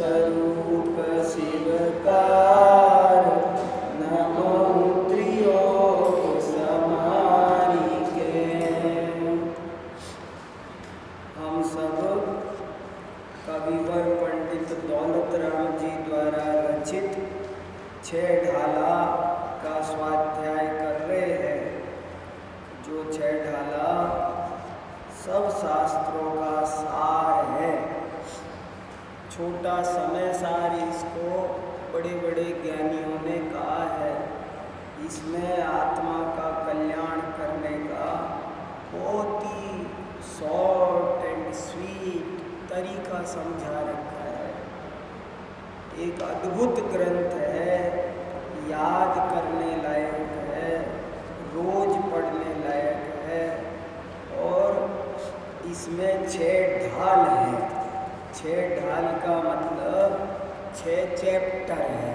स्वरूप शिवकार नमो त्रियोग समारी के। हम सब कविवर पंडित दौलत राम जी द्वारा रचित 6 ढाला का स्वाध्याय कर रहे हैं। जो 6 ढाला सब शास्त्रों का सार है। छोटा समय सार इसको बड़े बड़े ज्ञानियों ने कहा है। इसमें आत्मा का कल्याण करने का बहुत ही शॉर्ट एंड स्वीट तरीका समझा रखा है। एक अद्भुत ग्रंथ है, याद करने लायक है, रोज पढ़ने लायक है। और इसमें 6 ढाल हैं। 6 ढाल का मतलब 6 चैप्टर है,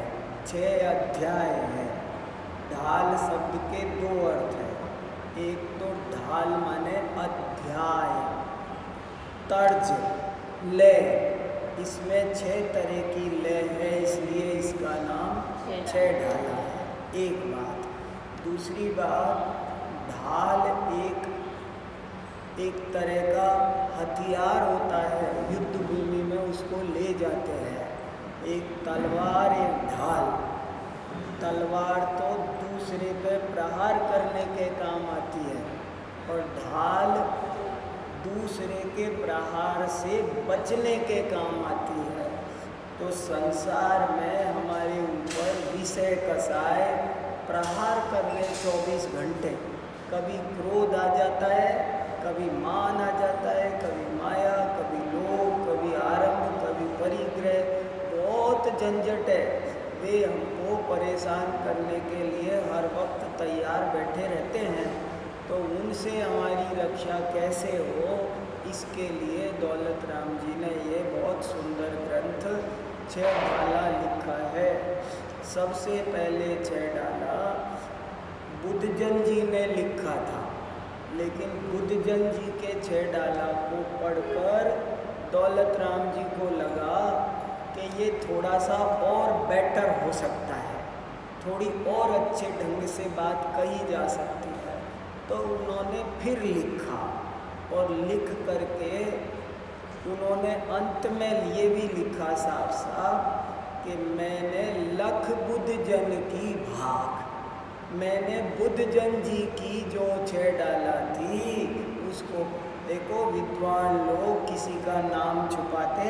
6 अध्याय है। ढाल शब्द के 2 अर्थ हैं। एक तो ढाल माने अध्याय, तर्ज, लय। इसमें 6 तरह की लय है, इसलिए इसका नाम 6 ढाला है। एक बात। दूसरी बात, ढाल एक तरह का हथियार होता है। युद्ध भूमि में उसको ले जाते हैं। एक तलवार, एक ढाल। तलवार तो दूसरे पे प्रहार करने के काम आती है और ढाल दूसरे के प्रहार से बचने के काम आती है। तो संसार में हमारे ऊपर विषय कसाय प्रहार कर रहे 24 घंटे। कभी क्रोध आ जाता है, कभी मान आ जाता है, कभी माया, कभी लोभ, कभी आरंभ, कभी परिग्रह। बहुत झंझट है। वे हमको परेशान करने के लिए हर वक्त तैयार बैठे रहते हैं। तो उनसे हमारी रक्षा कैसे हो, इसके लिए दौलत राम जी ने ये बहुत सुंदर ग्रंथ 6 ढाला लिखा है। सबसे पहले 6 ढाला बुद्धजन जी ने लिखा था, लेकिन बुद्धजन जी के 6 ढाला को पढ़कर दौलत राम जी को लगा कि ये थोड़ा सा और बेटर हो सकता है, थोड़ी और अच्छे ढंग से बात कही जा सकती है। तो उन्होंने फिर लिखा और लिख करके उन्होंने अंत में ये भी लिखा साफ साफ कि मैंने लख बुद्धजन की भाग। मैंने बुद्धजन जी की जो 6 ढाला थी उसको देखो। विद्वान लोग किसी का नाम छुपाते।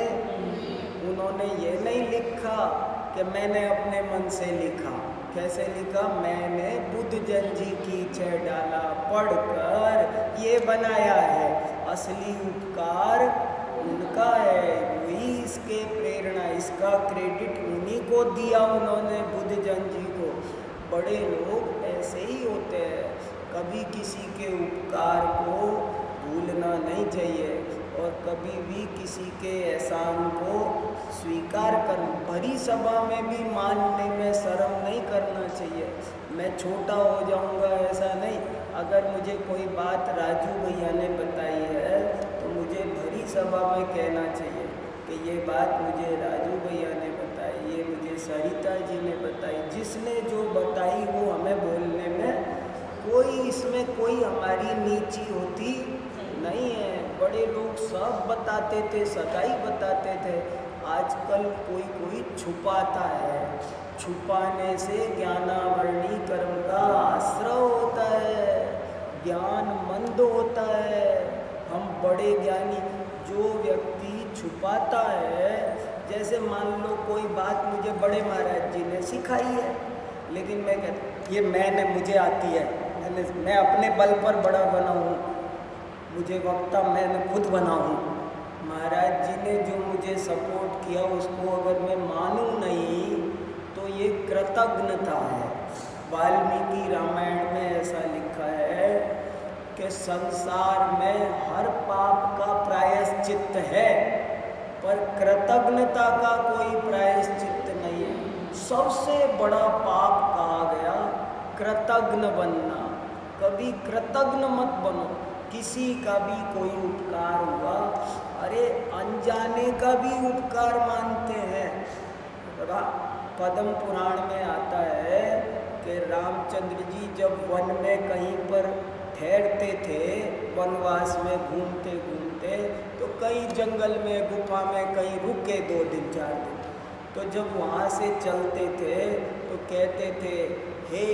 उन्होंने ये नहीं लिखा कि मैंने अपने मन से लिखा। कैसे लिखा? मैंने बुद्धजन जी की 6 ढाला पढ़कर ये बनाया है। असली उपकार उनका है, वही इसके प्रेरणा, इसका क्रेडिट उन्हीं को दिया उन्होंने, बुद्धजन जी को। बड़े लोग ऐसे ही होते हैं। कभी किसी के उपकार को भूलना नहीं चाहिए और कभी भी किसी के एहसान को स्वीकार कर, भरी सभा में भी मानने में शर्म नहीं करना चाहिए। मैं छोटा हो जाऊंगा ऐसा नहीं। अगर मुझे कोई बात राजू भैया ने बताई है तो मुझे भरी सभा में कहना चाहिए कि ये बात मुझे राजू भैया ने बताई, ये मुझे सरिता जी ने बताई। जिसने जो बताई वो हमें बोलने में इसमें कोई हमारी नीची होती नहीं है। बड़े लोग सब बताते थे, सदाई बताते थे। आजकल कोई छुपाता है। छुपाने से ज्ञानावरणी कर्म का आश्रय होता है, ज्ञान मंद होता है। हम बड़े ज्ञानी, जो व्यक्ति छुपाता है, जैसे मान लो कोई बात मुझे बड़े महाराज जी ने सिखाई है, लेकिन मैं कहता ये मुझे आती है, मैं अपने बल पर बड़ा बना हूँ, मुझे वक्ता मैंने खुद बना हूँ। महाराज जी ने जो मुझे सपोर्ट किया उसको अगर मैं मानूं नहीं तो ये कृतज्ञता है। वाल्मीकि रामायण में ऐसा लिखा है कि संसार में हर पाप का प्रायश्चित्त है, पर कृतज्ञता का कोई प्रायश्चित्त नहीं है। सबसे बड़ा पाप कहा गया कृतज्ञ बनना। कभी कृतज्ञ मत बनो। किसी का भी कोई उपकार हुआ, अरे अनजाने का भी उपकार मानते हैं। पद्म पुराण में आता है कि रामचंद्र जी जब वन में कहीं पर ठहरते थे, वनवास में घूमते घूमते, तो कई जंगल में, गुफा में कहीं रुके 2 दिन 4 दिन। तो जब वहाँ से चलते थे तो कहते थे, हे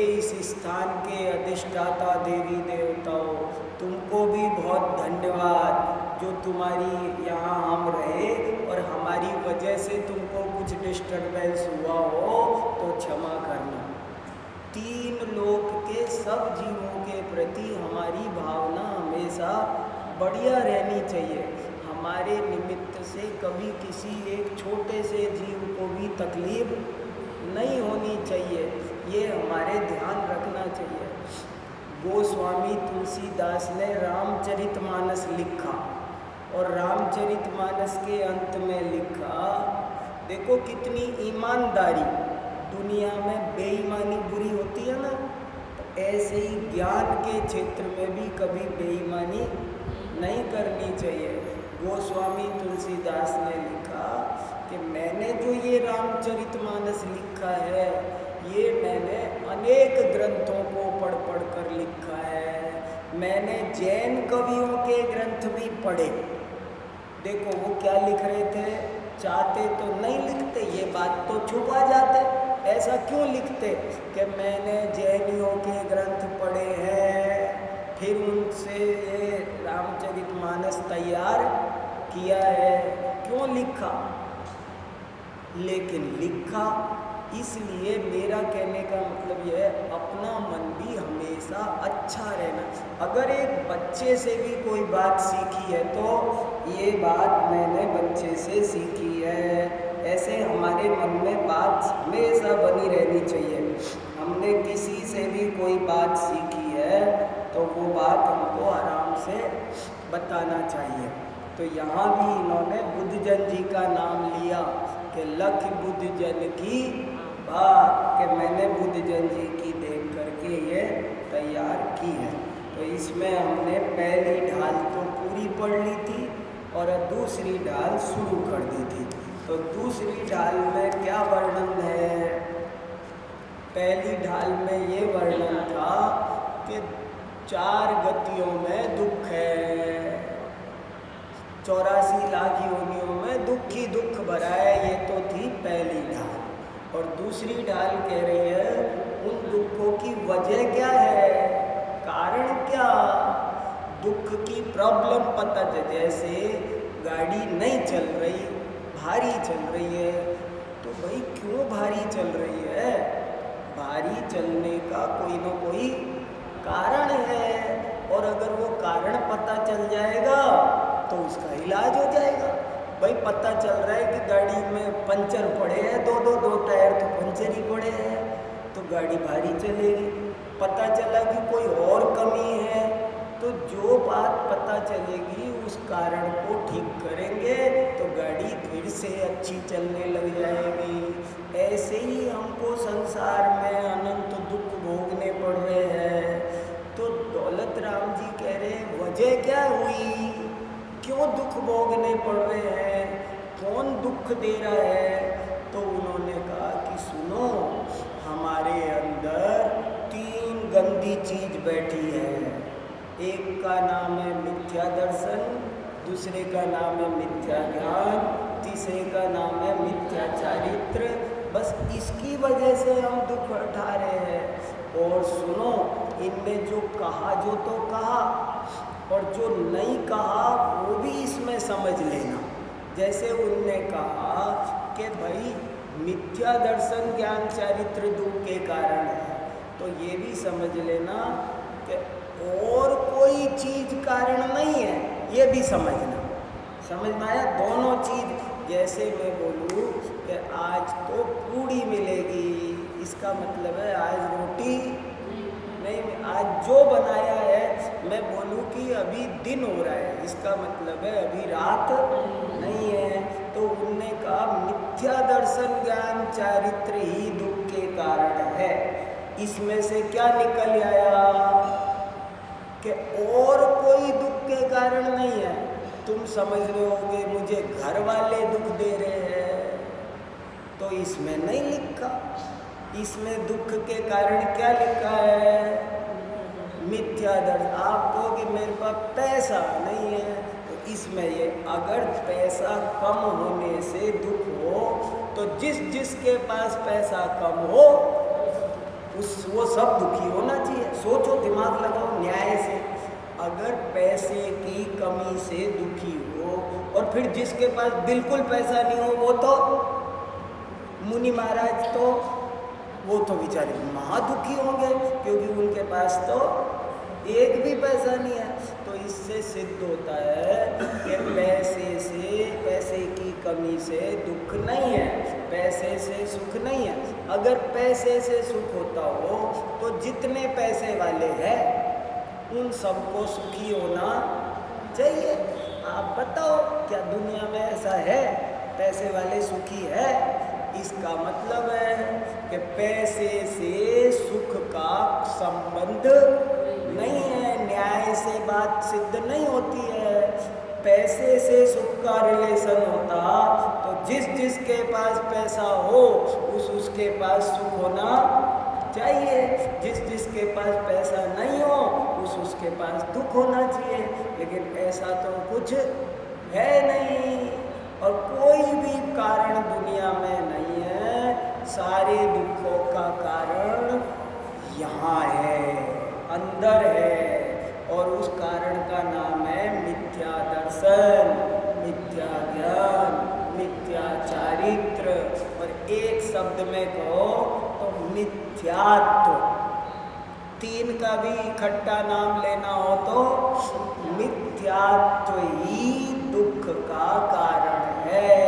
इस स्थान के अधिष्ठाता देवी देवताओं, तुमको भी बहुत धन्यवाद जो तुम्हारी यहाँ हम रहे और हमारी वजह से तुमको कुछ डिस्टर्बेंस हुआ हो तो क्षमा करना। 3 लोक के सब जीवों के प्रति हमारी भावना हमेशा बढ़िया रहनी चाहिए। हमारे निमित्त से कभी किसी एक छोटे से जीव को भी तकलीफ नहीं होनी चाहिए, ये हमारे ध्यान रखना चाहिए। गोस्वामी तुलसीदास ने रामचरितमानस लिखा और रामचरितमानस के अंत में लिखा, देखो कितनी ईमानदारी, दुनिया में बेईमानी बुरी होती है ना, तो ऐसे ही ज्ञान के क्षेत्र में भी कभी बेईमानी नहीं करनी चाहिए। गोस्वामी तुलसीदास ने लिखा कि मैंने जो ये रामचरितमानस लिखा है, ये मैंने अनेक ग्रंथों को पढ़ पढ़ कर लिखा है। मैंने जैन कवियों के ग्रंथ भी पढ़े। देखो वो क्या लिख रहे थे, चाहते तो नहीं लिखते, ये बात तो छुपा जाते, ऐसा क्यों लिखते कि मैंने जैनियों के ग्रंथ पढ़े हैं, फिर उनसे ये रामचरितमानस तैयार किया है, क्यों लिखा? लेकिन लिखा इसलिए, मेरा कहने का मतलब यह है, अपना मन भी हमेशा अच्छा रहना। अगर एक बच्चे से भी कोई बात सीखी है तो ये बात मैंने बच्चे से सीखी है, ऐसे हमारे मन में बात हमेशा बनी रहनी चाहिए। हमने किसी से भी कोई बात सीखी है तो वो बात हमको आराम से बताना चाहिए। तो यहाँ भी इन्होंने बुद्धजन जी का नाम लिया कि लख बुद्धजन की बात, कि मैंने बुद्धजन जी की देख करके ये तैयार की है। तो इसमें हमने पहली ढाल तो पूरी पढ़ ली थी और दूसरी ढाल शुरू कर दी थी। तो दूसरी ढाल में क्या वर्णन है? पहली ढाल में ये वर्णन था कि 4 गतियों में दुख है, 84 लाख योनियों में दुख ही दुख भरा है, ये तो थी पहली ढाल। और दूसरी ढाल कह रही है उन दुखों की वजह क्या है, कारण क्या, दुख की प्रॉब्लम पता चले। जैसे गाड़ी नहीं चल रही, भारी चल रही है, तो भाई क्यों भारी चल रही है? भारी चलने का कोई ना कोई कारण है, और अगर वो कारण पता चल जाएगा तो उसका इलाज हो जाएगा। भाई पता चल रहा है कि गाड़ी में पंचर पड़े हैं, दो टायर तो पंचर ही पड़े हैं, तो गाड़ी भारी चलेगी। पता चला कि कोई और कमी है, तो जो बात पता चलेगी उस कारण को ठीक करेंगे तो गाड़ी फिर से अच्छी चलने लग जाएगी। ऐसे ही हमको संसार में अनंत दुख भोगने पड़ रहे हैं। तो दौलत राम जी कह रहे वजह क्या हुई, क्यों दुख भोगने पड़ रहे हैं, कौन दुख दे रहा है? तो उन्होंने कहा कि सुनो, हमारे अंदर 3 गंदी चीज बैठी है। एक का नाम है मिथ्या दर्शन, दूसरे का नाम है मिथ्या ज्ञान, तीसरे का नाम है मिथ्या चारित्र। बस इसकी वजह से हम दुख उठा रहे हैं। और सुनो, इनने जो कहा, जो तो कहा, और जो नहीं कहा वो भी इसमें समझ लेना। जैसे उनने कहा कि भाई मिथ्या दर्शन ज्ञान चारित्र दुख के कारण है, तो ये भी समझ लेना कि और कोई चीज कारण नहीं है, ये भी समझना। समझ में आया? दोनों चीज। जैसे मैं बोलूँ कि आज तो पूड़ी मिलेगी, इसका मतलब है आज रोटी नहीं, आज जो बनाया है। मैं बोलूँ कि अभी दिन हो रहा है, इसका मतलब है अभी रात नहीं है। तो उनने कहा मिथ्या दर्शन ज्ञान चारित्र ही दुख के कारण है। इसमें से क्या निकल आया कि और कोई दुख के कारण नहीं है। तुम समझ रहे होगे मुझे घर वाले दुख दे रहे हैं, तो इसमें नहीं लिखा। इसमें दुख के कारण क्या लिखा है? मिथ्या दर्शन। आप कहो कि मेरे पास पैसा नहीं है, तो इसमें ये अगर पैसा कम होने से दुख हो तो जिसके पास पैसा कम हो वो सब दुखी होना चाहिए। सोचो, दिमाग लगाओ न्याय से। अगर पैसे की कमी से दुखी हो और फिर जिसके पास बिल्कुल पैसा नहीं हो वो तो मुनि महाराज तो वो तो बेचारे महादुखी होंगे, क्योंकि उनके पास तो एक भी पैसा नहीं है। तो इससे सिद्ध होता है कि पैसे की कमी से दुख नहीं है, पैसे से सुख नहीं है। अगर पैसे से सुख होता हो तो जितने पैसे वाले हैं उन सबको सुखी होना चाहिए। आप बताओ, क्या दुनिया में ऐसा है पैसे वाले सुखी है? इसका मतलब है कि पैसे से सुख का संबंध नहीं है। न्याय से बात सिद्ध नहीं होती है। पैसे से सुख का रिलेशन होता तो जिसके पास पैसा हो उसके पास सुख होना चाहिए, जिसके पास पैसा नहीं हो उसके पास दुख होना चाहिए। लेकिन ऐसा तो कुछ है नहीं, और कोई भी कारण दुनिया में नहीं है। सारे दुखों का कारण यहाँ है, अंदर है, और उस कारण का नाम है मिथ्या दर्शन, मिथ्या ज्ञान, मिथ्या चारित्र। और एक शब्द में कहो तो मिथ्यात्व। तीन का भी इकट्ठा नाम लेना हो तो मिथ्यात्व ही दुख का कारण है।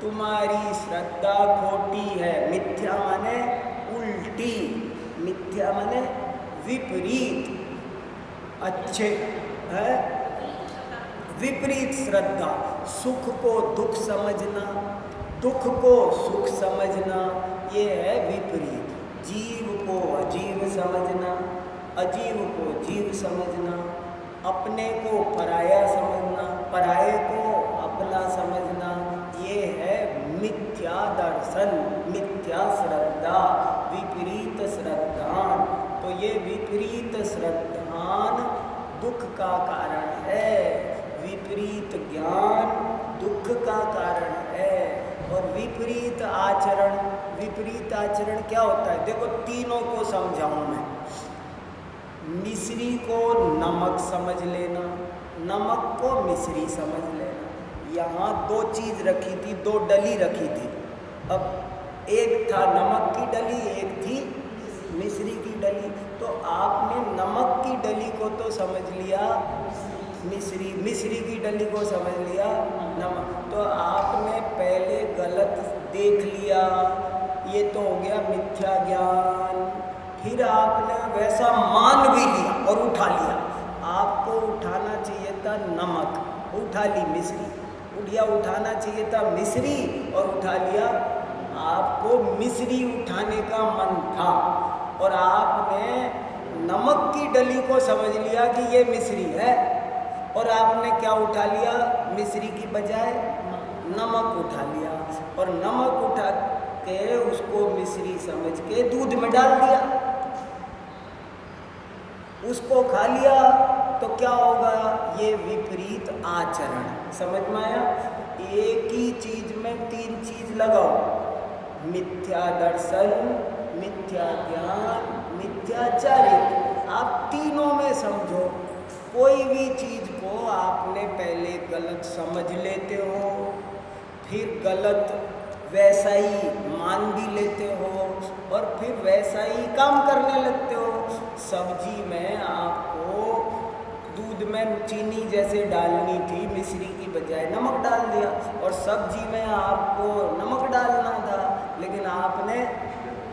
तुम्हारी श्रद्धा खोटी है। मिथ्या माने उल्टी, मिथ्या माने विपरीत, अच्छे है विपरीत श्रद्धा। सुख को दुख समझना, दुख को सुख समझना, ये है विपरीत। जीव को अजीव समझना, अजीव को जीव समझना, अपने को पराया समझना, पराये को अपना समझना, ये है मिथ्या दर्शन, मिथ्या श्रद्धा, विपरीत श्रद्धान। तो ये विपरीत श्रद्धान दुख का कारण है, विपरीत ज्ञान दुख का कारण है। और विपरीत आचरण, विपरीत आचरण क्या होता है? देखो, तीनों को समझाऊं मैं। मिश्री को नमक समझ लेना, नमक को मिश्री समझ लेना। यहाँ दो चीज़ रखी थी, दो डली रखी थी। अब एक था नमक की डली, एक थी मिश्री की डली। तो आपने नमक की डली को तो समझ लिया मिश्री, मिश्री की डली को समझ लिया नमक। तो आपने पहले गलत देख लिया, ये तो हो गया मिथ्या ज्ञान। फिर आपने वैसा मान भी लिया और उठा लिया। आपको उठाना चाहिए था नमक, उठा ली मिश्री। उठाना चाहिए था मिश्री और उठा लिया। आपको मिश्री उठाने का मन था और आपने नमक की डली को समझ लिया कि ये मिश्री है, और आपने क्या उठा लिया? मिश्री की बजाय नमक उठा लिया, और नमक उठा के उसको मिश्री समझ के दूध में डाल दिया, उसको खा लिया। तो क्या होगा? ये विपरीत आचरण। समझ में आया? एक ही चीज में तीन चीज लगाओ, मिथ्या दर्शन, मिथ्या ज्ञान, मिथ्या चारित्र। आप तीनों में समझो। कोई भी चीज को आपने पहले गलत समझ लेते हो, फिर गलत वैसा ही मान भी लेते हो, और फिर वैसा ही काम करने लगते हो। सब्जी में आपको दूध में चीनी जैसे डालनी थी, मिश्री की बजाय नमक डाल दिया, और सब्जी में आपको नमक डालना था लेकिन आपने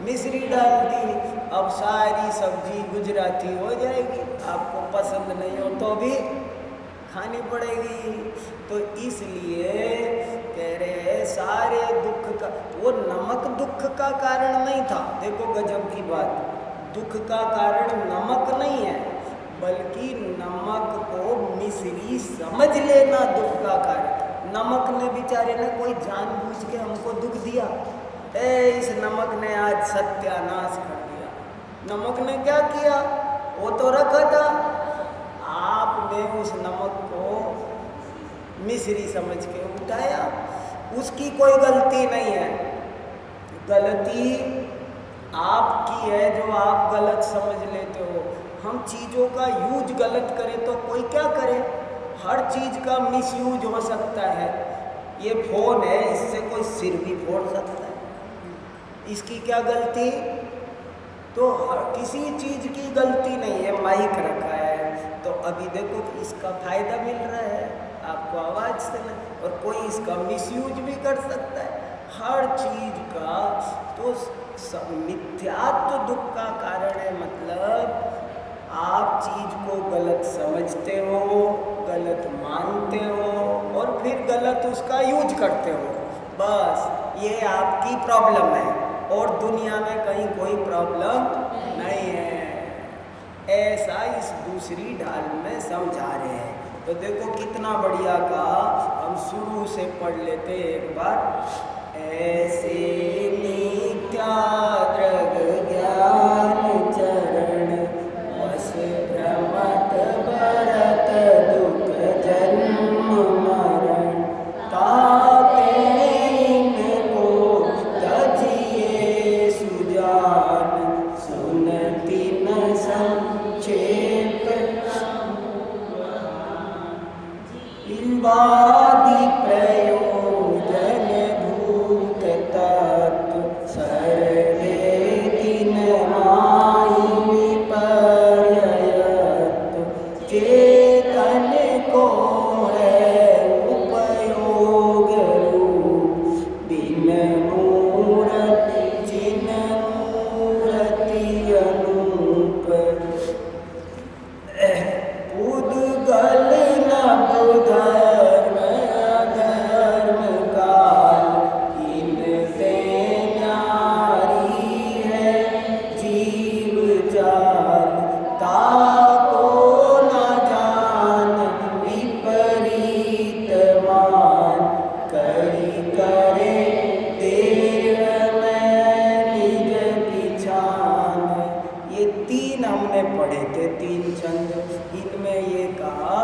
मिश्री डाल दी। अब सारी सब्जी गुजराती हो जाएगी, आपको पसंद नहीं हो तो भी खानी पड़ेगी। तो इसलिए कह रहे हैं सारे दुख का, वो नमक दुख का कारण नहीं था। देखो गजब की बात, दुख का कारण नमक नहीं है, बल्कि नमक को मिश्री समझ लेना दुख का कारण। नमक ने बेचारे ने कोई जानबूझ के हमको दुख दिया? इस नमक ने आज सत्यानाश कर दिया। नमक ने क्या किया? वो तो रखा था, आपने उस नमक को मिश्री समझ के उठाया। उसकी कोई गलती नहीं है, गलती आपकी है जो आप गलत समझ लेते हो। हम चीज़ों का यूज गलत करें तो कोई क्या करे? हर चीज़ का मिसयूज हो सकता है। ये फ़ोन है, इससे कोई सिर भी फोड़ सकता है, इसकी क्या गलती? तो किसी चीज़ की गलती नहीं है। माइक रखा है तो अभी देखो इसका फायदा मिल रहा है आपको आवाज़ से ना, और कोई इसका मिसयूज भी कर सकता है। हर चीज़ का तो मिथ्यात्व दुख का कारण है। मतलब आप चीज़ को गलत समझते हो, गलत मानते हो और फिर गलत उसका यूज करते हो। बस ये आपकी प्रॉब्लम है और दुनिया में कहीं कोई प्रॉब्लम नहीं है। ऐसा इस दूसरी ढाल में समझा रहे हैं। तो देखो कितना बढ़िया कहा। हम शुरू से पढ़ लेते एक बार। ऐसे नित्या दृग ज्ञान चरण वस भ्रमत भरत दुख जन्म मरण ताते इनको तजिए सुजान सुनती न संक्षेप वादि प्रयोजन भूत तत्व सर्वे दिन माहि विपर्ययत चेतन को है उपयोग रूप बिन मूरत जिन मूरति अनूप उद्गल नभ धर्म अधर्म काल इनसे न्यारी है जीव जाल ताको न जान विपरीत मान करी करे देह में निज पिछान। ये तीन हमने पढ़े थे, तीन छंद। इनमें ये कहा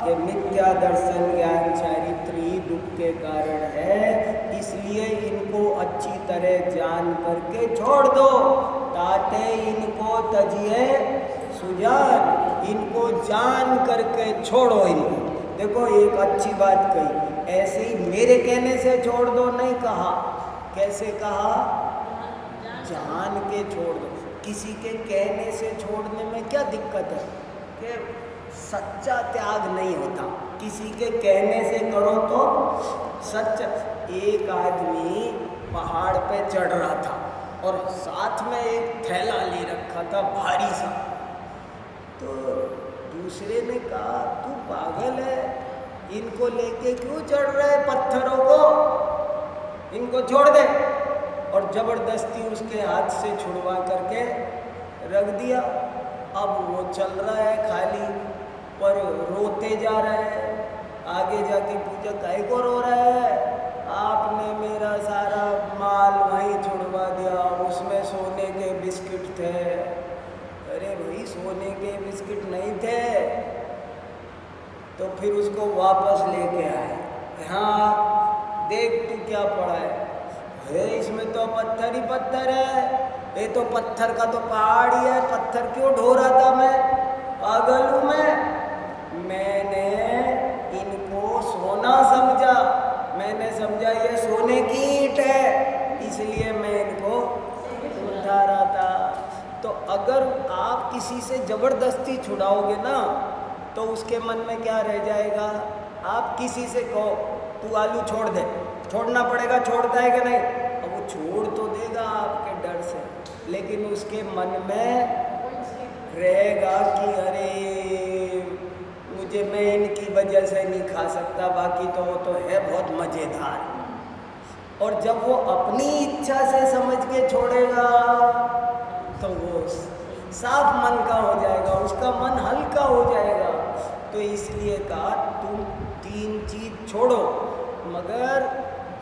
कि मिथ्या दर्शन ज्ञान चारित्र ही दुख के कारण है, इसलिए इनको अच्छी तरह जान करके छोड़ दो। ताते इनको तजिए सुजान, इनको जान करके छोड़ो। इनको देखो एक अच्छी बात कही, ऐसे ही मेरे कहने से छोड़ दो नहीं कहा। कैसे कहा? जान के छोड़ दो। किसी के कहने से छोड़ने में क्या दिक्कत है कि सच्चा त्याग नहीं होता। किसी के कहने से करो तो सच्चा। एक आदमी पहाड़ पे चढ़ रहा था और साथ में एक थैला ले रखा था भारी सा। तो दूसरे ने कहा तू पागल है, इनको लेके क्यों चढ़ रहा है पत्थरों को, इनको छोड़ दे। और ज़बरदस्ती उसके हाथ से छुड़वा करके रख दिया। अब वो चल रहा है खाली, पर रोते जा रहे हैं। आगे जाके पूछा काहे को रो रहा है? आपने मेरा सारा माल वहीं छुड़वा दिया, उसमें सोने के बिस्किट थे। अरे भाई सोने के बिस्किट नहीं थे। तो फिर उसको वापस लेके आए। हाँ देख तू क्या पड़ा है? अरे इसमें तो पत्थर ही पत्थर है, ये तो पत्थर का तो पहाड़ ही है, पत्थर क्यों ढो रहा था मैं? पागल हूँ मैंने इनको सोना समझा, मैंने समझा ये सोने की ईंट है, इसलिए मैं इनको उठा रहा था। तो अगर आप किसी से ज़बरदस्ती छुड़ाओगे ना तो उसके मन में क्या रह जाएगा? आप किसी से कहो तू आलू छोड़ दे, छोड़ना पड़ेगा, छोड़ता है कि नहीं? अब वो छोड़ तो देगा आपके डर से, लेकिन उसके मन में रहेगा कि अरे मुझे, मैं इनकी वजह से नहीं खा सकता, बाकी तो वो तो है बहुत मज़ेदार। और जब वो अपनी इच्छा से समझ के छोड़ेगा तो वो साफ मन का हो जाएगा, उसका मन हल्का हो जाएगा। तो इसलिए कहा तुम तीन चीज़ छोड़ो, मगर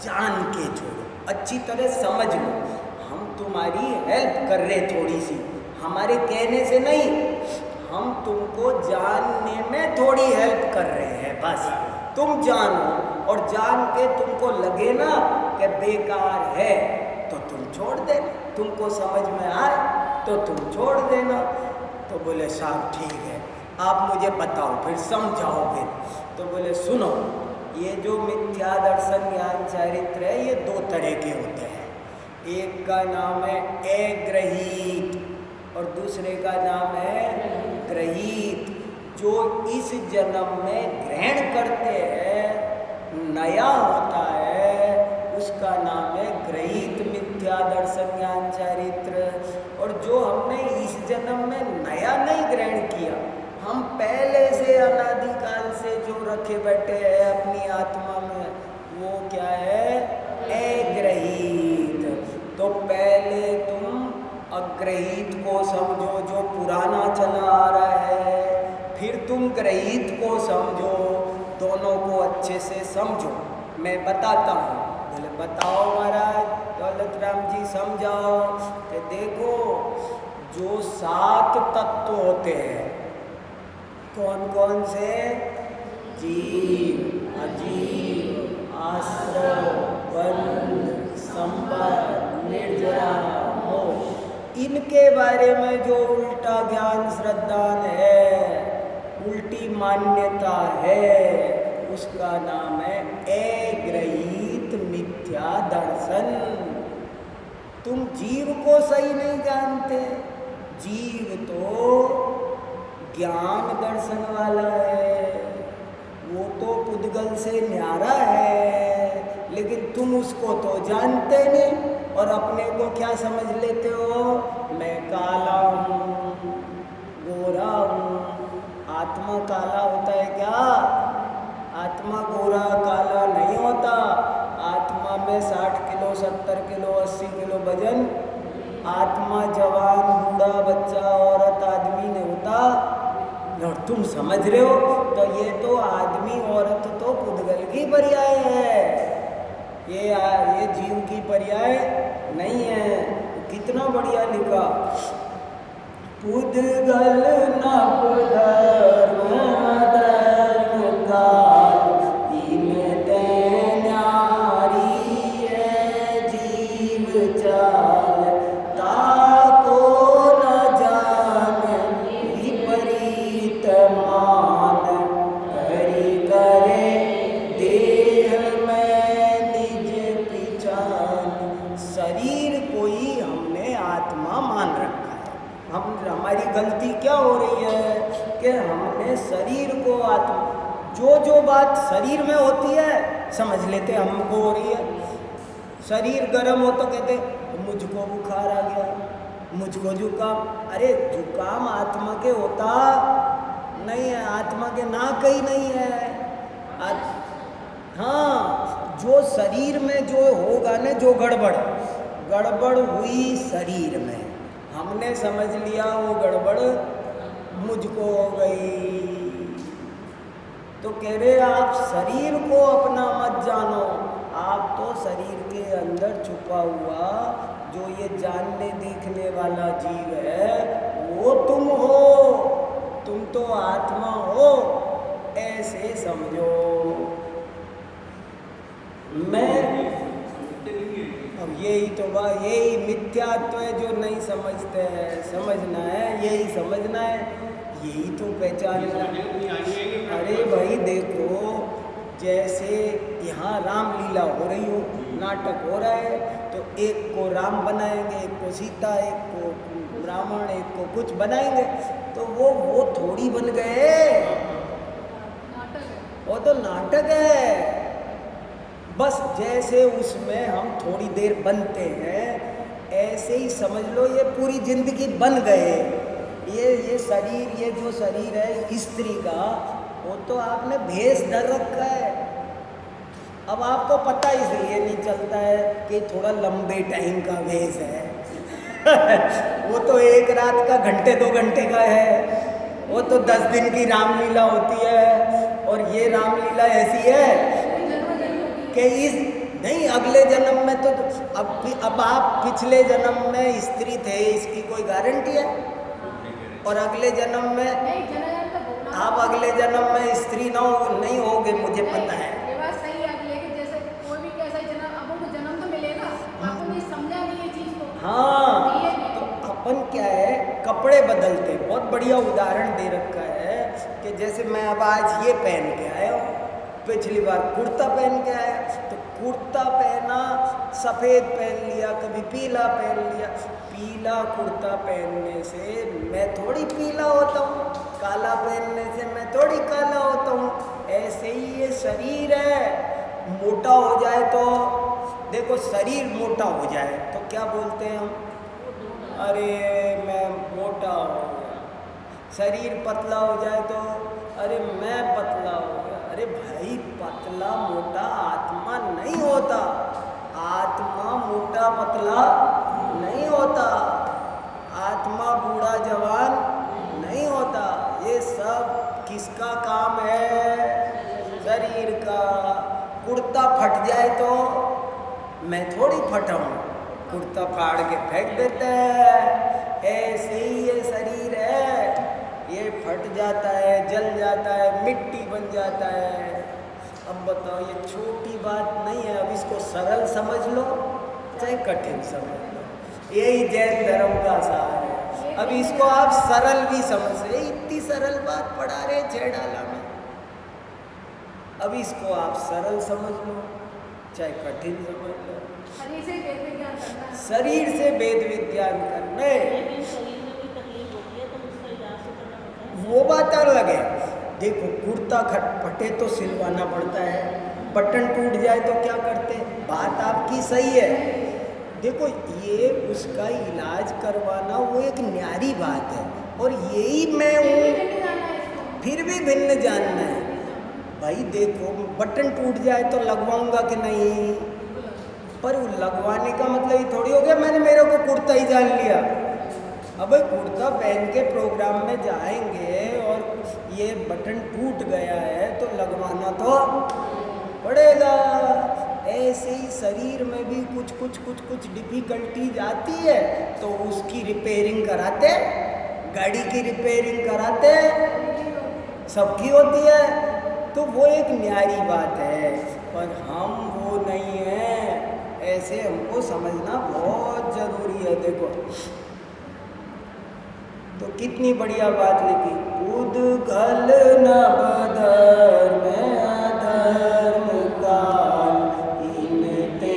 जान के छोड़ो, अच्छी तरह समझ लो। हम तुम्हारी हेल्प कर रहे थोड़ी सी, हमारे कहने से नहीं, हम तुमको जानने में थोड़ी हेल्प कर रहे हैं बस। तुम जानो और जान के तुमको लगे ना कि बेकार है तो तुम छोड़ देना, तुमको समझ में आए तो तुम छोड़ देना। तो बोले साहब ठीक है, आप मुझे बताओ फिर समझाओगे। तो बोले सुनो, ये जो मिथ्या दर्शन ज्ञान चरित्र है ये दो तरह के होते हैं। एक का नाम है अग्रहीत और दूसरे का नाम है ग्रहीत। जो इस जन्म में ग्रहण करते हैं, नया होता है, उसका नाम है ग्रहीत मिथ्या दर्शन ज्ञान चरित्र। और जो हमने इस जन्म में नया नहीं ग्रहण किया, हम पहले से अनादिकाल से जो रखे बैठे हैं अपनी आत्मा में, वो क्या है? अग्रहीत। तो पहले तुम अग्रहीत को समझो जो पुराना चला आ रहा है, फिर तुम ग्रहीत को समझो, दोनों को अच्छे से समझो। मैं बताता हूँ। बोले बताओ महाराज। दौलत राम जी समझाओ। कि देखो, जो 7 तत्व होते हैं, कौन कौन से? जीव, अजीव, आश्रव, बंध, संपद, निर्जरा, मोक्ष। इनके बारे में जो उल्टा ज्ञान श्रद्धा है, उल्टी मान्यता है, उसका नाम है अग्रहीत मिथ्या दर्शन। तुम जीव को सही नहीं जानते। जीव तो ज्ञान दर्शन वाला है, वो तो पुद्गल से न्यारा है, लेकिन तुम उसको तो जानते नहीं और अपने को क्या समझ लेते हो? मैं काला हूँ, गोरा हूँ। आत्मा काला होता है क्या? आत्मा गोरा काला नहीं होता। आत्मा में 60 किलो 70 किलो 80 किलो वजन। आत्मा जवान बूढ़ा बच्चा औरत आदमी नहीं होता। और तुम समझ रहे हो? तो ये तो आदमी औरत तो पुद्गल की पर्याय है, ये जीव की पर्याय नहीं है। कितना बढ़िया लिखा, पुद्गल नप धर्म धर्म काल, तीन न्यारी है जीव चाल, ताको न जान विपरीत मान, करी करे देह में निज पिछान। शरीर को ही हमने आत्मा मान रखा है। हमारी गलती क्या हो रही है कि हमने शरीर को आत्मा, जो बात शरीर में होती है समझ लेते हमको हो रही है। शरीर गर्म हो तो कहते मुझको बुखार आ गया, मुझको जुकाम। अरे जुकाम आत्मा के होता नहीं है, आत्मा के ना कहीं नहीं है। हाँ, जो शरीर में जो होगा ना, जो गड़बड़ हुई शरीर में, हमने समझ लिया वो गड़बड़ मुझको हो गई। तो कह रहे आप शरीर को अपना मत जानो, आप तो शरीर के अंदर छुपा हुआ जो ये जानने देखने वाला जीव है वो तुम हो, तुम तो आत्मा हो, ऐसे समझो। मैं अब यही तो बात, यही मिथ्यात्व है जो नहीं समझते हैं। समझना है, यही समझना है, यही तो पहचानना है। अरे भाई देखो, जैसे यहाँ रामलीला हो रही हो, नाटक हो रहा है, तो एक को राम बनाएंगे, एक को सीता, एक को रावण, एक को कुछ बनाएंगे, तो वो थोड़ी बन गए, वो तो नाटक है। बस जैसे उसमें हम थोड़ी देर बनते हैं, ऐसे ही समझ लो ये पूरी जिंदगी बन गए। ये शरीर, ये जो शरीर है स्त्री का, वो तो आपने भेष धर रखा है। अब आपको पता इसलिए नहीं चलता है कि थोड़ा लंबे टाइम का भेष है वो तो एक रात का, घंटे 2 घंटे का है। वो तो 10 दिन की रामलीला होती है, और ये रामलीला ऐसी है कि इस नहीं अगले जन्म में तो अब आप पिछले जन्म में स्त्री थे, इसकी कोई गारंटी है? और अगले जन्म में आप अगले जन्म में स्त्री नहीं होगे, मुझे पता है। ये बात सही है, लेकिन जैसे कोई भी कैसा जन्म, अब उनको जन्म तो मिलेगा, आपको नहीं समझा नहीं ये चीज को। हाँ, तो अपन क्या है, कपड़े बदलते। बहुत बढ़िया उदाहरण दे रखा है कि जैसे मैं अब आज ये पहन के आया हूँ, पिछली बार कुर्ता पहन के आया, तो कुर्ता पहना, सफ़ेद पहन लिया, कभी पीला पहन लिया। पीला कुर्ता पहनने से मैं थोड़ी पीला होता हूँ, काला पहनने से मैं थोड़ी काला होता हूँ। ऐसे ही ये शरीर है, मोटा हो जाए तो देखो, शरीर मोटा हो जाए तो क्या बोलते हैं हम? अरे मैं मोटा हो गया। शरीर पतला हो जाए तो अरे मैं पतला हो गया। अरे भाई, पतला मोटा आत्मा नहीं होता, आत्मा मोटा पतला नहीं होता, आत्मा बूढ़ा जवान नहीं होता। ये सब किसका काम है? शरीर का। कुर्ता फट जाए तो मैं थोड़ी फटा हूँ, कुर्ता फाड़ के फेंक देते हैं। ऐसे ही ये शरीर है, ये फट जाता है, जल जाता है, मिट्टी बन जाता है। अब बताओ, ये छोटी बात नहीं है। अब इसको सरल समझ लो चाहे कठिन समझ लो, यही जैन धर्म का सार है। अब इसको आप सरल भी समझ रहे, इतनी सरल बात पढ़ा रहे छेड़ाला में। अब इसको आप सरल समझ लो चाहे कठिन समझ लो, शरीर से वेद विज्ञान करना है। शरीर से वेद विज्ञान करने, वो बात अलग है। देखो, कुर्ता फटे तो सिलवाना पड़ता है, बटन टूट जाए तो क्या करते? बात आपकी सही है। देखो, ये उसका इलाज करवाना वो एक न्यारी बात है, और यही मैं हूँ, फिर भी भिन्न जानना है। भाई देखो, बटन टूट जाए तो लगवाऊंगा कि नहीं, पर लगवाने का मतलब ये थोड़ी हो गया मैंने मेरे को कुर्ता ही जान लिया। अब कुर्ता पहन के प्रोग्राम में जाएंगे और ये बटन टूट गया है तो लगवाना तो पड़ेगा। ऐसे ही शरीर में भी कुछ डिफिकल्टीज आती है तो उसकी रिपेयरिंग कराते, गाड़ी की रिपेयरिंग कराते, सबकी होती है। तो वो एक न्यारी बात है, पर हम वो नहीं हैं। ऐसे हमको समझना बहुत ज़रूरी है। देखो, तो कितनी बढ़िया बात लिखी, उद्गल नभ धर्म अधर्म काल, इनते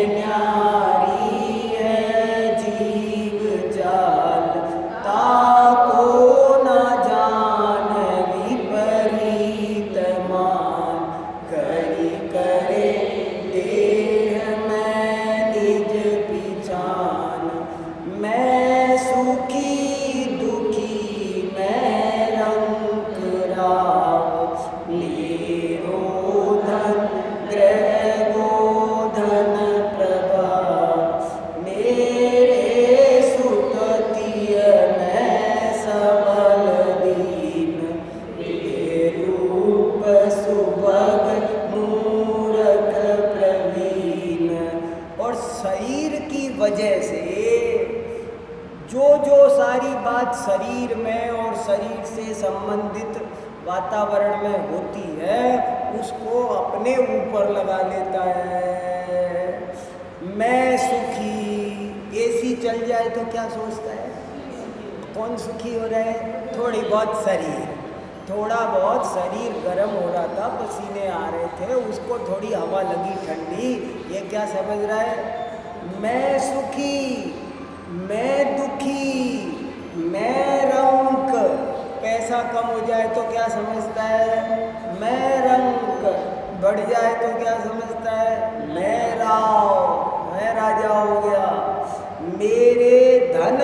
न्यारी है जीव जाल, ताको न जान विपरीत मान, करी करे देह में निज पिछान, मैं सुखी शरीर में और शरीर से संबंधित वातावरण में होती है, उसको अपने ऊपर लगा लेता है। मैं सुखी, एसी चल जाए तो क्या सोचता है? कौन सुखी हो रहा है? थोड़ी बहुत शरीर, थोड़ा बहुत शरीर गर्म हो रहा था, पसीने आ रहे थे, उसको थोड़ी हवा लगी ठंडी, ये क्या समझ रहा है? मैं सुखी, मैं दुखी, मैं रंक। पैसा कम हो जाए तो क्या समझता है? मैं रंक। बढ़ जाए तो क्या समझता है? मैं राव, मैं राजा हो गया। मेरे धन,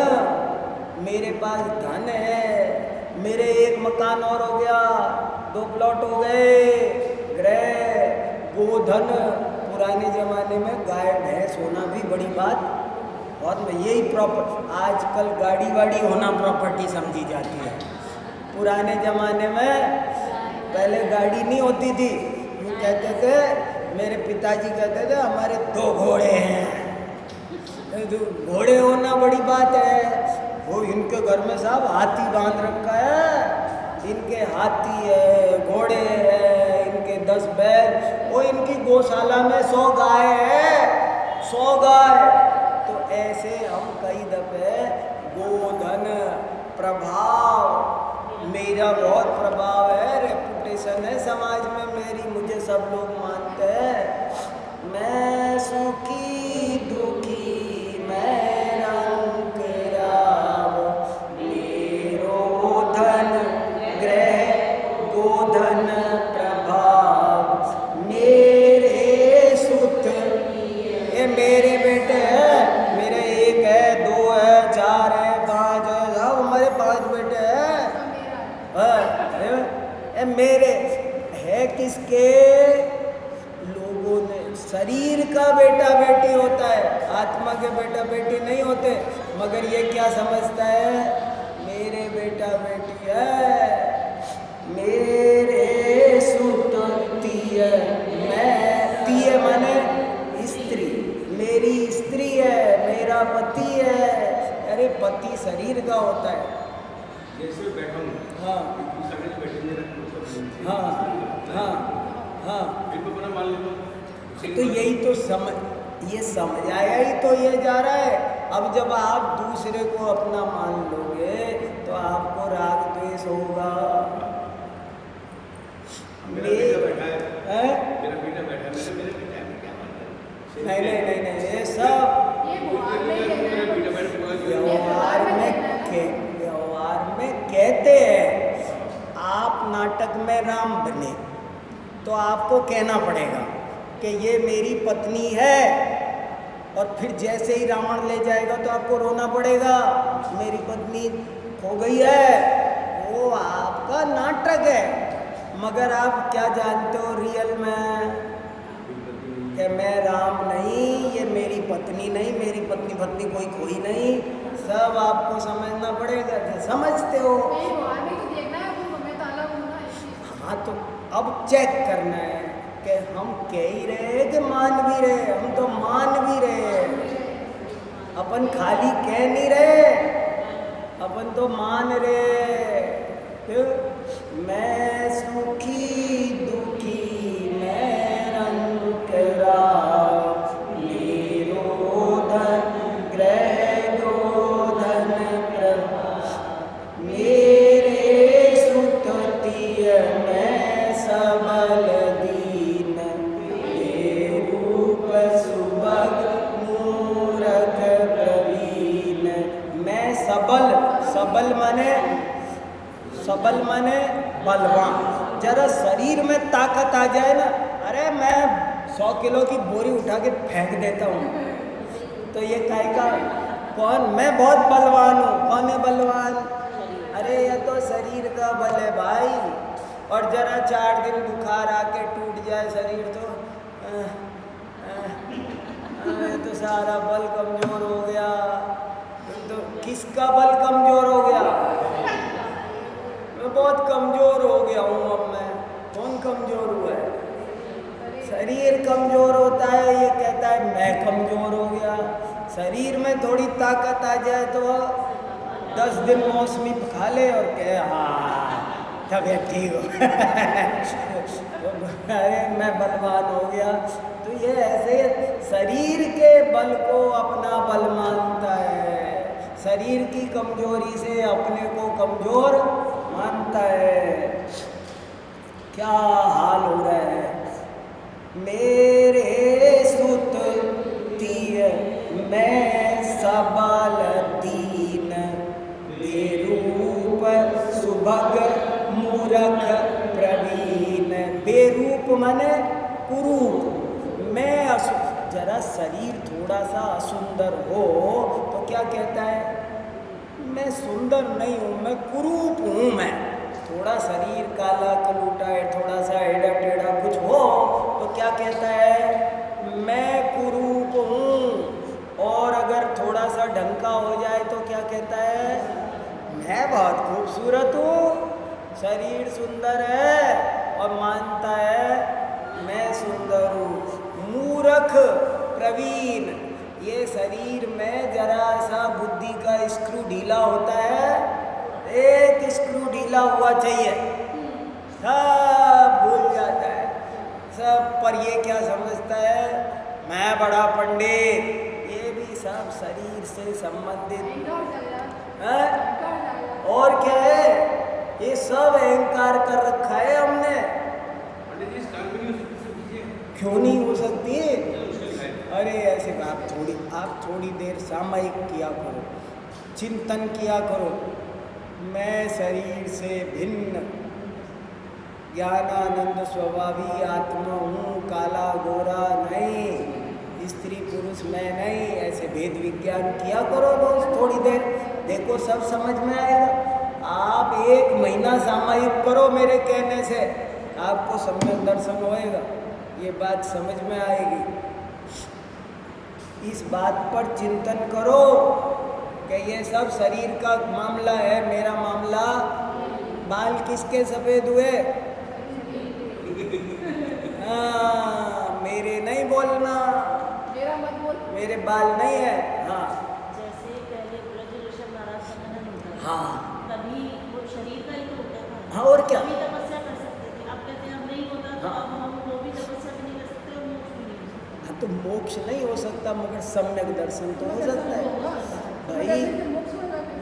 मेरे पास धन है, मेरे एक मकान और हो गया, 2 प्लॉट हो गए, गृह, गोधन। पुराने ज़माने में गाय भैंस होना भी बड़ी बात, और यही प्रॉपर्टी, आजकल गाड़ी वाड़ी होना प्रॉपर्टी समझी जाती है। पुराने ज़माने में पहले गाड़ी नहीं होती थी, यूँ कहते थे मेरे पिताजी कहते थे हमारे 2 घोड़े हैं। तो घोड़े होना बड़ी बात है। वो इनके घर में साहब हाथी बांध रखा है, इनके हाथी है, घोड़े है, इनके 10 बैल, वो इनकी गौशाला में 100 गाय है, 100 गाय। तो ऐसे हम कई दफे गोधन प्रभाव, मेरा बहुत प्रभाव है, रेपुटेशन है समाज में मेरी, मुझे सब लोग मानते हैं। मैं सुखी दुखी मैं रंग राव, मेरो धन ग्रह गोधन प्रभाव, मेरे सुत, ये मेरे बेटे हैं, मेरे 1 है, 2 है, 4 है, 5 है, सब हमारे 5 बेटे हैं। ये मेरे है किसके? लोगों ने, शरीर का बेटा बेटी होता है, आत्मा के बेटा बेटी नहीं होते। मगर ये क्या समझता है? मेरे बेटा बेटी है, मेरे सुततीय, मैं तीय माने स्त्री, मेरी स्त्री है, मेरा पति है। अरे पति शरीर का होता है। जैसे बैठा हूँ, हाँ हाँ हाँ हाँ, तो यही तो समझ, ये समझ आया ही तो ये जा रहा है। अब जब आप दूसरे को अपना मान लोगे तो आपको राग द्वेष होगा। मेरा बेटा बैठा है, नहीं नहीं नहीं नहीं, ये सब व्यवहार में कहते हैं। आप नाटक में राम बने तो आपको कहना पड़ेगा कि ये मेरी पत्नी है, और फिर जैसे ही रावण ले जाएगा तो आपको रोना पड़ेगा, मेरी पत्नी खो गई है। वो आपका नाटक है, मगर आप क्या जानते हो रियल में कि मैं राम नहीं, ये मेरी पत्नी नहीं, मेरी पत्नी कोई खोई नहीं। सब आपको समझना पड़ेगा, समझते हो? हाँ, तो अब चेक करना है कि हम कह ही रहे कि मान भी रहे। हम तो मान भी रहे, अपन खाली कह नहीं रहे, अपन तो मान रहे। तो मैं सुखी दुखी मैं रंग राव, मेरो धन ग्रह गोधन प्रभाव, मेरे सुततीय मैं सबल दीन, हे रूप सुभग मूरख प्रवीण। मैं सबल, सबल माने बलवान। जरा शरीर में ताकत आ जाए ना, अरे मैं 100 किलो की बोरी उठा के फेंक देता हूँ, तो ये काहे का? कौन? मैं बहुत बलवान हूँ। कौन है बलवान? अरे ये तो शरीर का बल है भाई। और जरा 4 दिन बुखार आके टूट जाए शरीर तो ये तो सारा बल कमजोर हो गया। तो किसका बल कमजोर हो गया? मैं बहुत कमजोर हो गया हूँ अब मैं। कौन कमजोर हुआ है? शरीर कमजोर होता है, ये कहता है मैं कमजोर हो गया। शरीर में थोड़ी ताकत आ जाए तो 10 दिन मौसमी खा ले और कहे हाँ तबीयत ठीक हो अरे मैं बलवान हो गया। तो ये ऐसे शरीर के बल को अपना बल मानता है, शरीर की कमजोरी से अपने को कमजोर मानता है। क्या हाल हो रहा है? मेरे सुत तीय मैं सबल दीन, बेरूप सुभग मूरख प्रवीण। बेरूप माने कुरूप, मैं जरा शरीर थोड़ा सा असुंदर हो तो क्या कहता है? मैं सुंदर नहीं हूँ, मैं कुरूप हूँ। मैं थोड़ा शरीर काला कलूटा है, थोड़ा सा एड़ा टेढ़ा कुछ हो तो क्या कहता है? मैं कुरूप हूँ। और अगर थोड़ा सा ढंग का हो जाए तो क्या कहता है? मैं बहुत खूबसूरत हूँ। शरीर सुंदर है और मानता है मैं सुंदर हूँ। मूर्ख प्रवीण, ये शरीर में जरा सा बुद्धि का स्क्रू ढीला होता है, एक स्क्रू ढीला हुआ चाहिए, सब भूल जाता है सब। पर ये क्या समझता है, मैं बड़ा पंडित, ये भी सब शरीर से संबंधित है। और क्या है, ये सब अहंकार कर रखा है हमने। पंडित जी, इस काल में नहीं हो सकती, क्यों नहीं हो सकती? मुश्किल है। अरे ऐसे आप थोड़ी देर सामयिक किया करो, चिंतन किया करो, मैं शरीर से भिन्न ज्ञानानंद स्वभावी आत्मा हूँ, काला गोरा नहीं, स्त्री पुरुष मैं नहीं, ऐसे भेद विज्ञान किया करो रोज थोड़ी देर, देखो सब समझ में आएगा। आप 1 महीना सामयिक करो मेरे कहने से, आपको सम्यक दर्शन होएगा, ये बात समझ में आएगी। इस बात पर चिंतन करो कि ये सब शरीर का मामला है, मेरा मामला। बाल किसके सफ़ेद हुए? हाँ, मेरे नहीं बोलना, मेरा मत बोल, मेरे बाल नहीं है। हाँ जैसे पहले ब्रज ऋषभ नाराज संगठन होता था, हाँ तभी वो शरीर का ही तो होता था। हाँ, और क्या? तभी तपस्या कर सकते थे, अब कहते हैं अब नहीं होता, तो हाँ। अब हम वो भी तपस्या भी नहीं कर सकते और मोक्ष भी नहीं हो सकता। हाँ, तो मोक्ष नहीं हो सकता मगर सम्यक दर्शन तो हो सकता है भाई।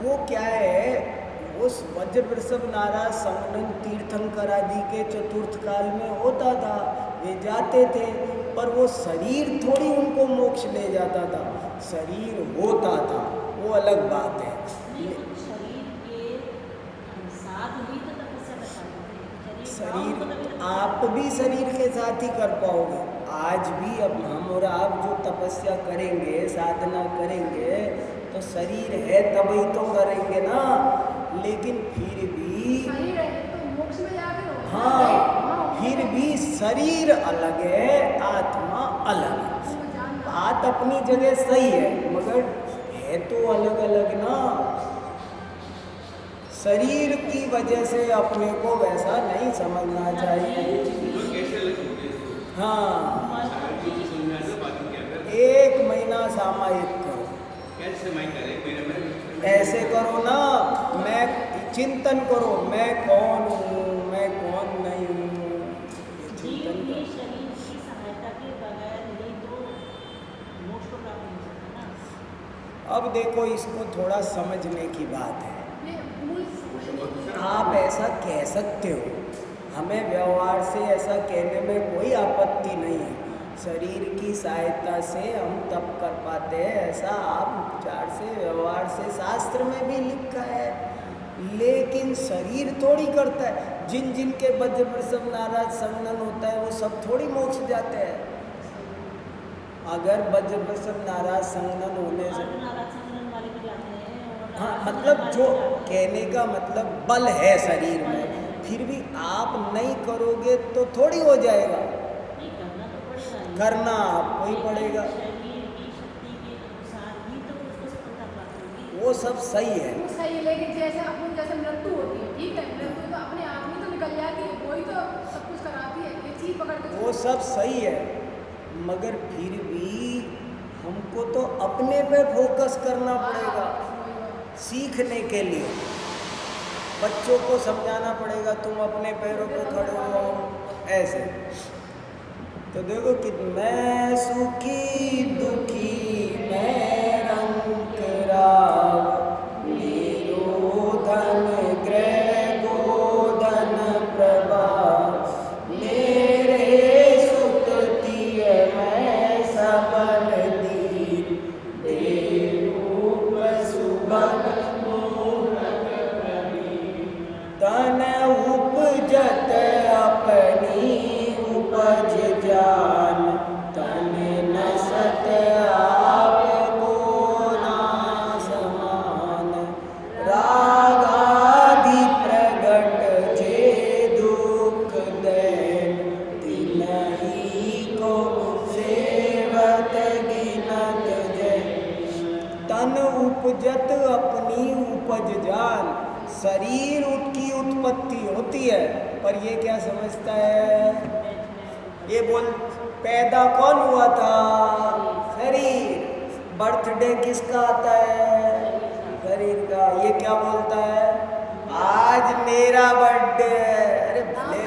वो क्या है, उस वज्र वृषभ नाराज संगठन तीर्थंकर आदि के चतुर्थ काल में होता था, वे जाते थे, पर वो शरीर थोड़ी उनको मोक्ष ले जाता था, शरीर होता था, वो अलग बात है। नहीं, तो शरीर के साथ भी तो तपस्या कर पाते थे। शरीर आप भी शरीर के साथ ही कर पाओगे। आज भी अब हम और आप जो तपस्या करेंगे, साधना करेंगे, तो शरीर है तभी तो करेंगे ना, लेकिन फिर भी शरीर है तो मोक्ष में जाके हो। हाँ, फिर भी शरीर अलग है, आत्मा अलग है। बात अपनी जगह सही है मगर है तो अलग अलग ना। शरीर की वजह से अपने को वैसा नहीं समझना चाहिए। लोग कैसे अलग होते हैं? हाँ, सारी चीजें समझ में आती है, बाकी क्या कर? 1 महीना सामयिक करो, कैसे माइंड करें मेरे में? ऐसे करो ना, मैं चिंतन करो, मैं कौन हूँ, मैं कौन नहीं हूँ, ये जीव चिंतन भी करो। शरीर की सहायता के बगैर ही तो मोक्ष को प्राप्त नहीं हो सकता ना। अब देखो, इसको थोड़ा समझने की बात है। ये मूल समझ आप ऐसा कह सकते हो, हमें व्यवहार से ऐसा कहने में कोई आपत्ति नहीं है, शरीर की सहायता से हम तप कर पाते हैं, ऐसा आप उपचार से व्यवहार से शास्त्र में भी लिखा है, लेकिन शरीर थोड़ी करता है। जिन जिन के वज्र वृषभ नाराज संगठन होता है वो सब थोड़ी मोक्ष जाते हैं। अगर वज्र वृषभ नाराज संगठन होने से, नाराज संगठन वाले भी जाते हैं और हाँ, नाराज मतलब संगठन जो वाले भी जाते हैं। कहने का मतलब बल है शरीर में, फिर भी आप नहीं करोगे तो थोड़ी हो जाएगा, नहीं, करना तो पड़ेगा ही। करना आपको ही पड़ेगा। शरीर की शक्ति के अनुसार ही तो उसको सफलता प्राप्त होगी। वो सब सही है, वो सही है, लेकिन जैसे अपन जैसे मृत्यु होती है, ठीक है, मृत्यु तो अपने आप में तो निकल जाती है, वही तो सब कुछ कराती है, ये चीज पकड़ के वो सब सही है, मगर फिर भी हमको तो अपने पे फोकस करना पड़ेगा। सीखने के लिए बच्चों को समझाना पड़ेगा, तुम अपने पैरों पे खड़े हो ऐसे। तो देखो कि मैं सुखी दुखी मैं रंग राव, मेरो धन ग्रह गोधन प्रभाव, मेरे सुत दिय मैं सबल दीन, देरूप सुभग तन उपजत अपनी उपज जान, तन नसत आपको ना समान, रागादि प्रगट जे दुख दैन, तिनहि को सेवत गिनत जय। तन उपजत अपनी उपज जान, शरीर की उत्पत्ति होती है, पर ये क्या समझता है, ये बोल पैदा कौन हुआ था? शरीर। बर्थडे किसका आता है? शरीर का। ये क्या बोलता है? आज मेरा बर्थडे। अरे भले,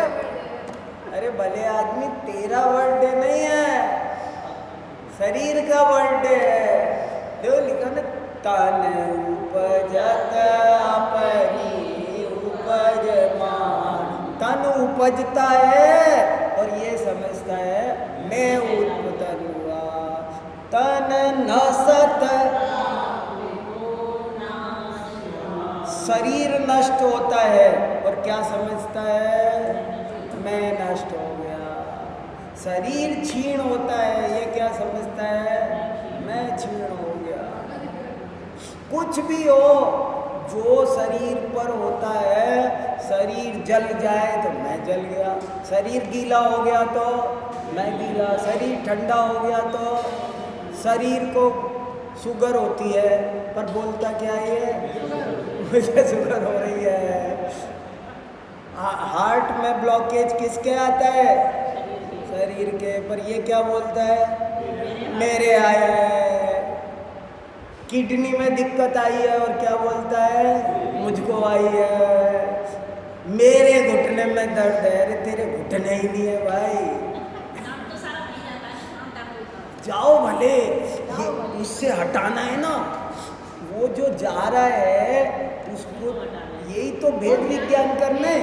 अरे भले आदमी, तेरा बर्थडे नहीं है, शरीर का बर्थडे है। देखो लिखा ना, तन उपजत अपनी उपज मान। तन उपजता है और ये समझता है मैं उत्पन्न हुआ। तन नसत, शरीर नष्ट होता है और क्या समझता है? मैं नष्ट हो गया। शरीर क्षीण होता है, ये क्या समझता है? मैं क्षीण हो गया। कुछ भी हो जो शरीर पर होता है, शरीर जल जाए तो मैं जल गया, शरीर गीला हो गया तो मैं गीला, शरीर ठंडा हो गया तो शरीर को शुगर होती है, पर बोलता क्या है? मुझे शुगर हो रही है। हार्ट में ब्लॉकेज किसके आता है? शरीर के। पर ये क्या बोलता है? मेरे आया है। किडनी में दिक्कत आई है और क्या बोलता है? मुझको आई है। मेरे घुटने में दर्द है। अरे तेरे घुटने ही नहीं है भाई, जाओ भले, ये उससे हटाना है ना। वो जो जा रहा है उसको, यही तो भेद विज्ञान करना है।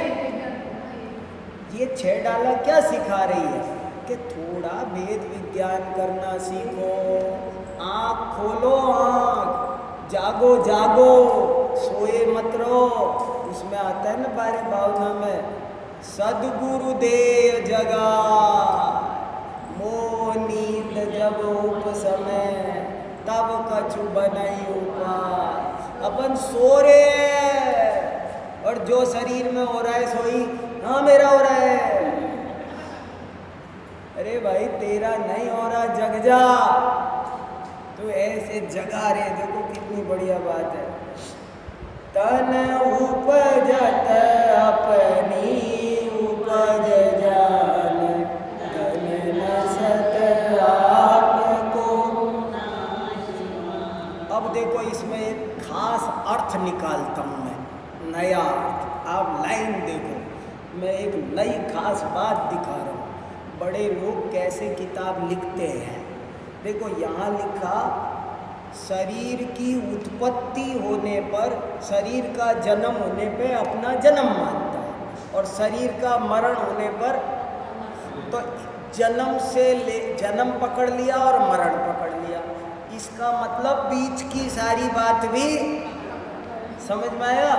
ये 6 डाला क्या सिखा रही है कि थोड़ा भेद विज्ञान करना सीखो। आँख खोलो, आँख जागो जागो, सोए मत रहो। उसमें आता है ना बारे भावना में, सदगुरु देव जगा मोह नींद जब उप समय तब कछु बनई उपाय। अपन सो रहे हैं और जो शरीर में हो रहा है सोई, हाँ मेरा हो रहा है। अरे भाई तेरा नहीं हो रहा, जग जा। तो ऐसे जगा रहे, देखो कितनी बढ़िया बात है। तन उपजत अपनी उपज जान, तन नसत आपको। अब देखो इसमें एक खास अर्थ निकालता हूँ मैं, नया अर्थ। आप लाइन देखो, मैं एक नई खास बात दिखा रहा हूँ। बड़े लोग कैसे किताब लिखते हैं। देखो यहाँ लिखा, शरीर की उत्पत्ति होने पर, शरीर का जन्म होने पे अपना जन्म मानता है, और शरीर का मरण होने पर तो जन्म से ले जन्म पकड़ लिया और मरण पकड़ लिया। इसका मतलब बीच की सारी बात भी समझ में आया।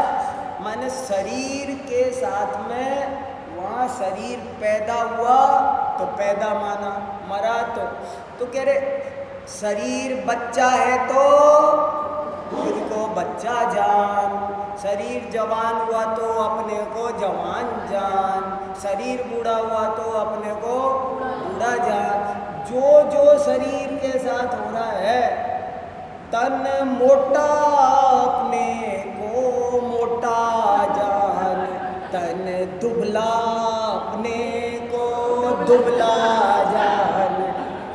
माने शरीर के साथ में वहाँ शरीर पैदा हुआ तो पैदा माना, मरा तो कह रहे शरीर बच्चा है तो खुद को बच्चा जान, शरीर जवान हुआ तो अपने को जवान जान, शरीर बूढ़ा हुआ तो अपने को बूढ़ा जान। जो जो शरीर के साथ हो रहा है, तन मोटा अपने को मोटा जान, तन दुबला अपने को दुबला जान।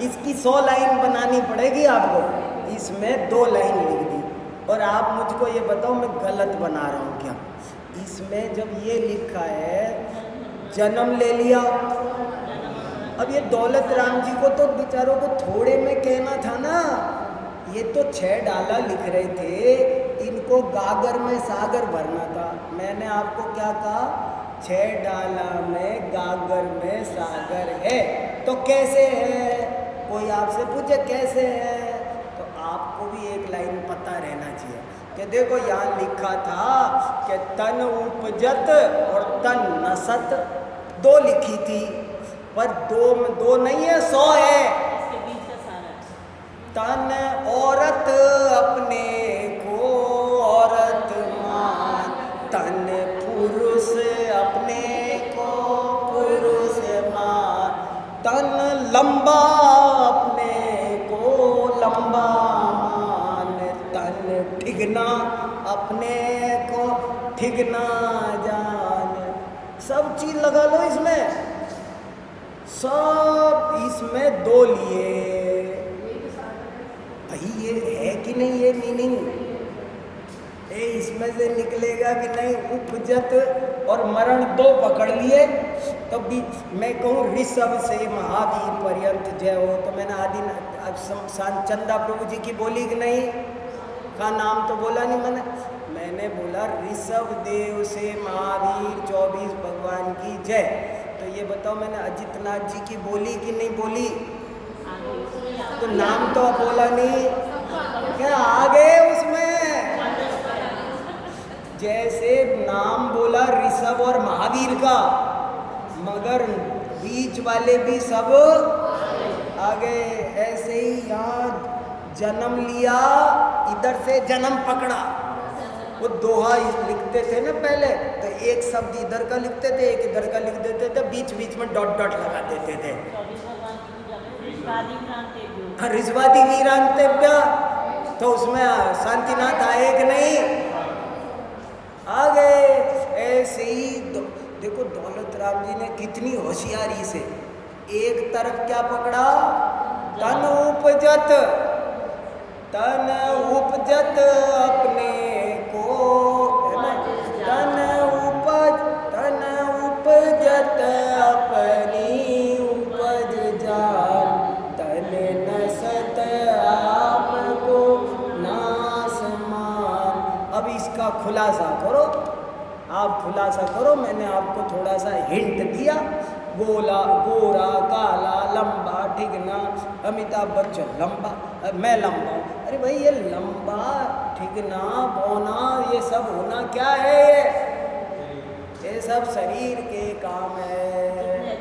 इसकी 100 लाइन बनानी पड़ेगी आपको, इसमें 2 लाइन लिख दी। और आप मुझको ये बताओ मैं गलत बना रहा हूँ क्या? इसमें जब ये लिखा है जन्म ले लिया, अब ये दौलत राम जी को तो बेचारों को थोड़े में कहना था ना। ये तो 6 डाला लिख रहे थे, इनको गागर में सागर भरना था। मैंने आपको क्या कहा? 6 डाला में गागर में सागर है। तो कैसे है? कोई आपसे पूछे कैसे है, तो आपको भी एक लाइन पता रहना चाहिए कि देखो यहाँ लिखा था कि तन उपजत और तन नसत, 2 लिखी थी, पर 2 नहीं है, 100 है। तन औरत अपने को औरत मान, तन पुरुष अपने को पुरुष मान, तन लंबा अपने को लंबा मान, तन ठिगना अपने को ठिगना जान। सब चीज लगा लो इसमें, सब इस इसमें दो लिए। यही तो सार्थक है। भाई ये है कि नहीं ये मीनिंग? इसमें से निकलेगा कि नहीं उपजत और मरण दो पकड़ लिए तो बीच मैं कहूँ ऋषभ से महावीर पर्यंत जय हो, तो मैंने आदि चंदा प्रभु जी की बोली कि नहीं? का नाम तो बोला नहीं मैंने बोला ऋषभ देव से महावीर 24 भगवान की जय। तो ये बताओ मैंने अजितनाथ जी की बोली कि नहीं बोली? तो नाम तो बोला नहीं, क्या आ गए उसमें? जैसे नाम बोला ऋषभ और महावीर का, मगर बीच वाले भी सब आ गए। ऐसे ही यहाँ जन्म लिया, इधर से जन्म पकड़ा। वो दोहा लिखते थे ना पहले, तो एक शब्द इधर का लिखते थे, एक इधर का लिख देते थे, बीच बीच में डॉट डॉट लगा देते थे। ऋषवादी वीरांतेभ्य, तो उसमें शांतिनाथ आए कि नहीं? आ गए। ऐसे ही देखो दौलत राम जी ने कितनी होशियारी से एक तरफ क्या पकड़ा? तन उपजत, तन उपजत अपने को, है ना? तन उपजत अपनी उपज जान, तन नसत आपको नास मान। अब इसका खुलासा करो, आप खुलासा करो। मैंने आपको थोड़ा सा हिंट दिया, गोला गोरा काला लंबा ठिगना, अमिताभ बच्चन लंबा, मैं लंबा। अरे भाई ये लंबा ठिगना बोना ये सब होना क्या है? ये सब शरीर के काम है,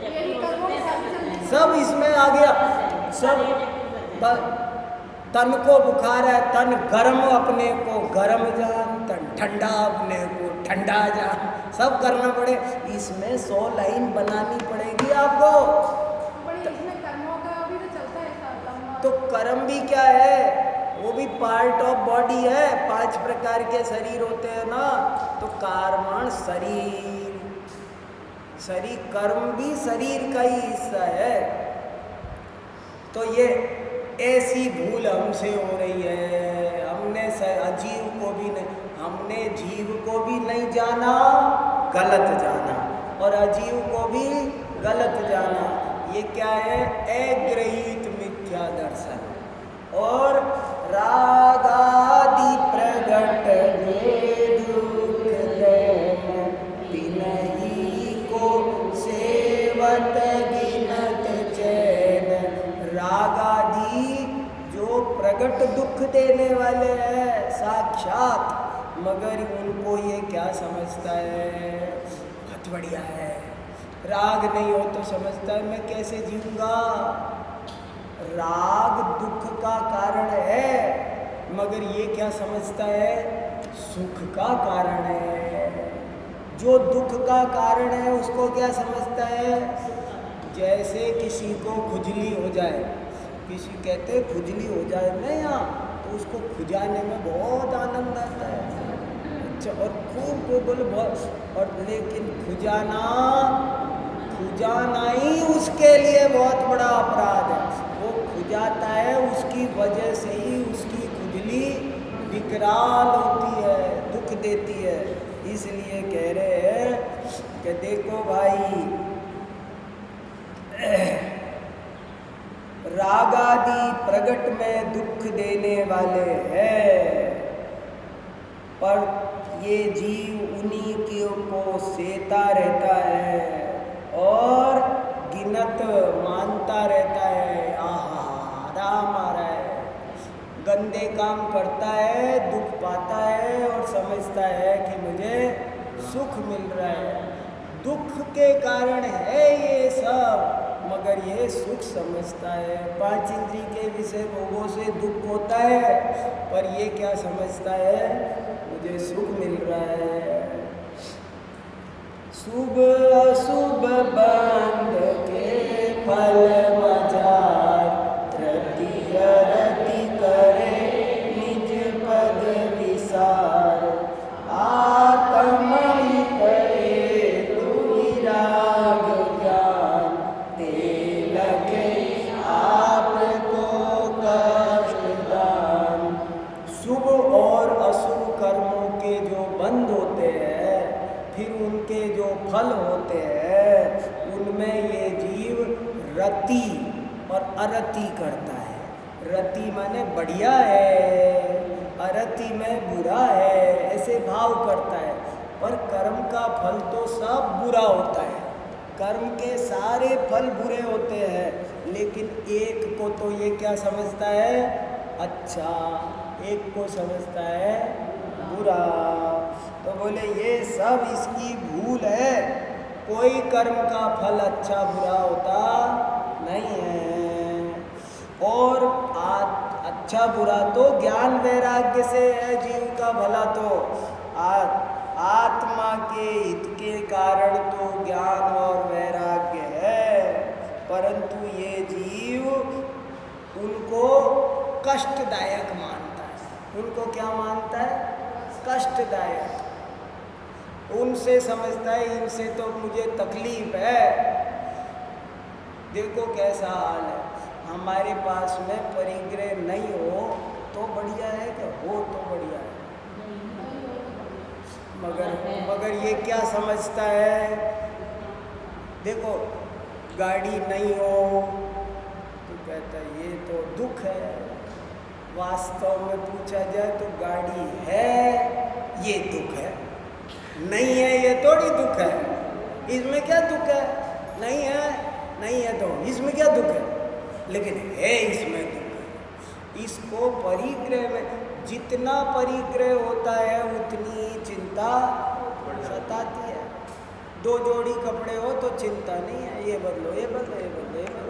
यही कर्मों के साथ चलते हैं। सब इसमें आ गया। सब तन को बुखार है, तन गर्म अपने को गर्म जान, तन ठंडा अपने को ठंडा जान, सब करना पड़े। इसमें 100 लाइन बनानी पड़ेगी आपको। इसमें कर्मों का भी तो चलता है। तो कर्म भी क्या है? वो भी पार्ट ऑफ बॉडी है। 5 प्रकार के शरीर होते हैं ना, तो कर्मण शरीर, शरीर कर्म भी शरीर का ही हिस्सा है। तो ये ऐसी भूल हमसे हो रही है। हमने अजीव को भी नहीं, हमने जीव को भी नहीं जाना, गलत जाना, और अजीव को भी गलत जाना। ये क्या है? अग्रहित मिथ्या दर्शन। और राग आदि प्रगट दुख तिनहि को सेवत गिनत चैन। राग आदि जो प्रगट दुख देने वाले हैं साक्षात, मगर उनको ये क्या समझता है? बहुत बढ़िया है। राग नहीं हो तो समझता है मैं कैसे जीऊंगा। राग दुख का कारण है, मगर ये क्या समझता है? सुख का कारण है। जो दुख का कारण है उसको क्या समझता है? जैसे किसी को खुजली हो जाए, किसी कहते हैं खुजली हो जाए ना यहाँ, तो उसको खुजाने में बहुत आनंद आता है। अच्छा, और खूब को बोले बहुत, और लेकिन खुजाना ही उसके लिए बहुत बड़ा अपराध है। वो खुजाता है, उसकी वजह से ही उसकी खुजली विकराल होती है, दुख देती है। इसलिए कह रहे हैं कि देखो भाई, राग आदि प्रगट में दुख देने वाले हैं, पर ये जीव उन्हीं को सेता रहता है और गिनत मानता रहता है। आहा, राम आ रहा है। गंदे काम करता है, दुख पाता है और समझता है कि मुझे सुख मिल रहा है। दुख के कारण है ये सब, मगर ये सुख समझता है। 5 इंद्रिय के विषय भोगों से दुख होता है, पर ये क्या समझता है? मुझे सुख मिल रहा है। शुभ अशुभ बंध के फल मजार, रति अरति करे निज पद विसार। आत्महि करे तु विराग ज्ञान, ते लखे फल होते हैं उनमें ये जीव रति और अरति करता है। रति माने बढ़िया है, अरति में बुरा है, ऐसे भाव करता है। पर कर्म का फल तो सब बुरा होता है, कर्म के सारे फल बुरे होते हैं, लेकिन एक को तो ये क्या समझता है, अच्छा, एक को समझता है बुरा। तो बोले ये सब इसकी भूल है, कोई कर्म का फल अच्छा बुरा होता नहीं है। और अच्छा बुरा तो ज्ञान वैराग्य से है जीव का भला। तो आत्मा के हित के कारण तो ज्ञान और वैराग्य है, परंतु ये जीव उनको कष्टदायक मानता है। उनको क्या मानता है, कष्टदायक। उनसे समझता है इनसे तो मुझे तकलीफ है। देखो कैसा हाल है, हमारे पास में परिग्रह नहीं हो तो बढ़िया है कि हो तो बढ़िया है। मगर ये क्या समझता है, देखो गाड़ी नहीं हो तो कहता है ये तो दुख है। वास्तव में पूछा जाए तो गाड़ी है ये दुख है, नहीं है ये थोड़ी दुख है। इसमें क्या दुख है, नहीं है तो इसमें क्या दुख है, लेकिन है इसमें दुख है। इसको परिग्रह में जितना परिग्रह होता है उतनी चिंता सताती है। 2 जोड़ी कपड़े हो तो चिंता नहीं है, ये बदलो ये बदलो ये बदलो ये बदलो।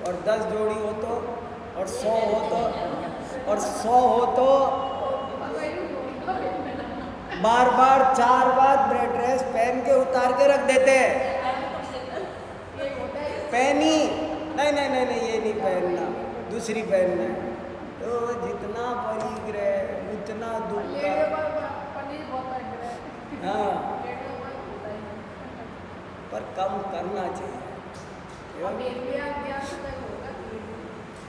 और 10 जोड़ी हो तो, और 100 हो तो, और 100 हो तो बार 4 बार ड्रेस पहन के उतार के रख देते हैं। पहनी नहीं ये नहीं पहनना, दूसरी पहनना है। तो जितना परिग्रह उतना दुख का। हाँ, पर कम करना चाहिए।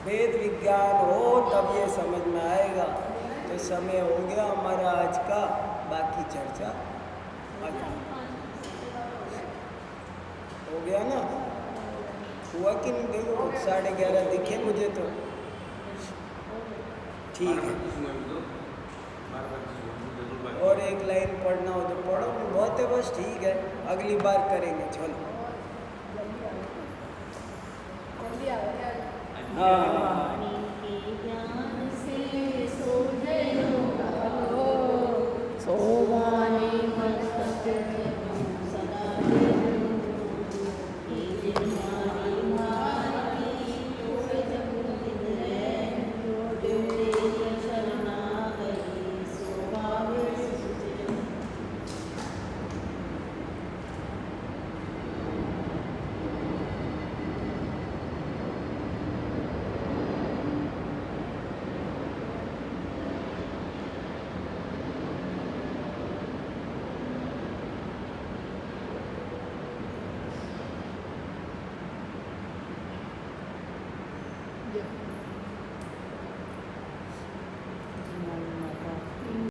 वेद विज्ञान हो तब ये समझ में आएगा। तो समय हो गया हमारा आज का, बाकी चर्चा आगे हो गया ना, हुआ कि नहीं? देखो 11:30 दिखे मुझे तो ठीक है। और एक लाइन पढ़ना हो तो पढ़ो, बहुत है बस, ठीक है, अगली बार करेंगे। चलो हाँ।